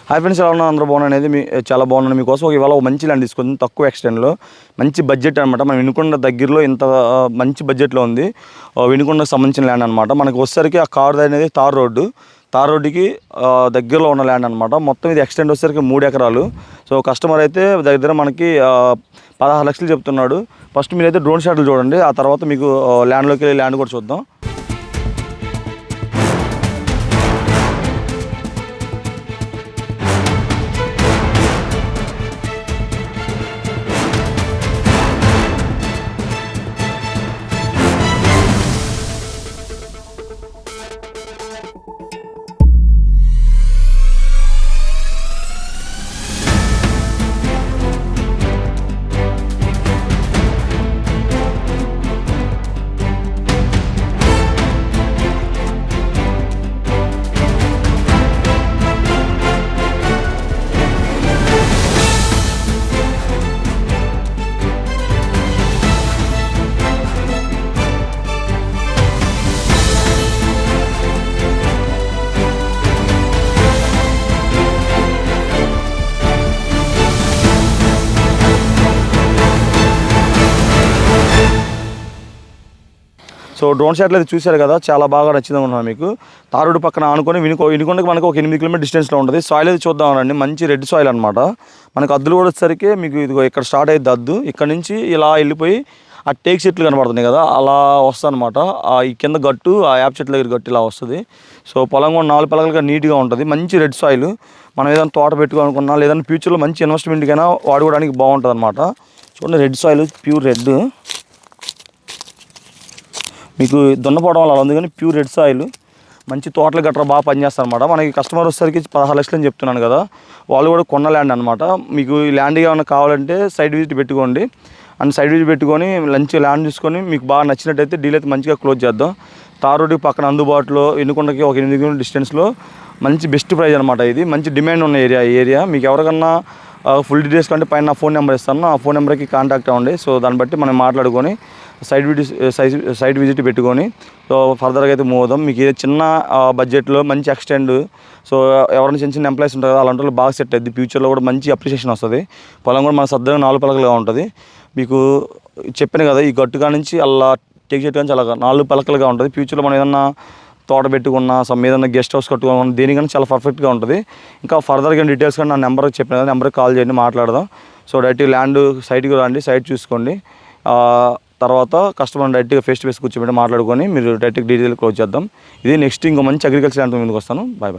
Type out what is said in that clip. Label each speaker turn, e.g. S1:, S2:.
S1: Hi friends, ఎలా ఉన్నా అందరూ బాగున్నాను. చాలా బాగున్నాను. మీకోసం ఇవాళ ఒక మంచి ల్యాండ్ తీసుకుంది, తక్కువ ఎక్స్టెండ్లో మంచి బడ్జెట్ అనమాట. మనం వినుకొండ దగ్గరలో ఇంత మంచి బడ్జెట్లో ఉంది. వినుకొండకు సంబంధించిన ల్యాండ్ అనమాట. మనకు వచ్చేసరికి ఆ కార్ అనేది తార్ రోడ్డుకి దగ్గరలో ఉన్న ల్యాండ్ అనమాట. మొత్తం ఇది ఎక్స్టెండ్ వచ్చేసరికి 3 ఎకరాలు. సో కస్టమర్ అయితే దగ్గర మనకి 16 లక్షలు చెప్తున్నాడు. ఫస్ట్ మీరైతే డ్రోన్ షాట్లు చూడండి, ఆ తర్వాత మీకు ల్యాండ్లోకి వెళ్ళి ల్యాండ్ కూడా చూద్దాం. సో డ్రోన్ షాట్లు అయితే చూశారు కదా, చాలా బాగా నచ్చింది అనుకుంటున్నాను మీకు. తారుడు పక్కన ఆనుకొని వినుకొండకి మనకు ఒక 8 కిలోమీటర్ డిస్టెన్స్లో ఉంటుంది. సాయిల్ అయితే చూద్దామనండి, మంచి రెడ్ సాయిల్ అనమాట. మనకు అద్దులు కూడా వచ్చేసరికి మీకు ఇదిగో ఇక్కడ స్టార్ట్ అయ్యింది అద్దు, ఇక్కడ నుంచి ఇలా వెళ్ళిపోయి ఆ టేక్ చెట్లు కనబడుతున్నాయి కదా, అలా వస్తుంది అనమాట. ఈ కింద గట్టు, ఆ యాప్ చెట్ల దగ్గర గట్టు ఇలా వస్తుంది. సో పొలం కూడా 4 పలకలుగా నీట్గా ఉంటుంది. మంచి రెడ్ సాయిల్. మనం ఏదైనా తోట పెట్టుకోవాలనుకున్నా, లేదంటే ఫ్యూచర్లో మంచి ఇన్వెస్ట్మెంట్కైనా వాడుకోవడానికి బాగుంటుంది అనమాట. చూడండి, రెడ్ సాయిల్, ప్యూర్ రెడ్. మీకు దున్నపోవడం వల్ల అలా ఉంది, కానీ ప్యూర్ రెడ్ సాయిల్. మంచి తోటలు గట్రా బాగా పనిచేస్తారు అనమాట. మనకి కస్టమర్ వచ్చేసరికి 16 లక్షలు అని చెప్తున్నాను కదా, వాళ్ళు కూడా కొన్న ల్యాండ్ అనమాట. మీకు ఈ ల్యాండ్ ఏమైనా కావాలంటే సైడ్ విజిట్ పెట్టుకోండి. అండ్ సైడ్ విజిట్ పెట్టుకొని మంచి ల్యాండ్ చూసుకొని మీకు బాగా నచ్చినట్టయితే డీల్ అయితే మంచిగా క్లోజ్ చేద్దాం. తార్ రోడ్డుకి పక్కన అందుబాటులో, వినుకొండకి ఒక 8 కిలోమీటర్ డిస్టెన్స్లో మంచి బెస్ట్ ప్రైస్ అనమాట. ఇది మంచి డిమాండ్ ఉన్న ఏరియా. మీకు ఎవరికన్నా ఫుల్ డీటెయిల్స్ కంటే పైన నా ఫోన్ నెంబర్ ఇస్తాను, ఆ ఫోన్ నెంబర్కి కాంటాక్ట్ అవ్వండి. సో దాన్ని బట్టి మనం మాట్లాడుకొని సైట్ విజిట్ పెట్టుకొని సో ఫర్దర్గా అయితే మూవ్ అవుదాం. మీకు ఏదో చిన్న బడ్జెట్లో మంచి ఎక్స్టెండ్, సో ఎవరైనా చిన్న ఎంప్లాయీస్ ఉంటారు కదా, అలాంటి వాళ్ళు బాగా సెట్ అవుతుంది. ఫ్యూచర్లో కూడా మంచి అప్రిషియేషన్ వస్తుంది. పొలం కూడా మన సర్దగా 4 పలకలుగా ఉంటుంది. మీకు చెప్పాను కదా, ఈ గట్టుగా నుంచి అలా టేక్ చెట్టు నుంచి అలా 4 పలకలుగా ఉంటుంది. ఫ్యూచర్లో మనం ఏదన్నా తోట పెట్టుకున్నా, ఏదైనా గెస్ట్ హౌస్ కట్టుకున్నా, దేనికన్నా చాలా పర్ఫెక్ట్గా ఉంటుంది. ఇంకా ఫర్దర్గా డీటెయిల్స్ కానీ నా నెంబర్కి చెప్పిన కదా, నెంబర్కి కాల్ చేయండి, మాట్లాడదాం. సో డైరెక్ట్గా ల్యాండ్ సైట్కి రండి, సైట్ చూసుకోండి. తర్వాత కస్టమర్ డైరెక్ట్గా ఫేస్ టు ఫేస్ కూర్చోబెట్టి మాట్లాడుకొని మీరు డైరెక్ట్గా డీటెయిల్ క్లోజ్ చేద్దాం. ఇది నెక్స్ట్ ఇంకో మంచి అగ్రికల్చర్ ల్యాండ్ ముందుకు వస్తాను. బాయ్.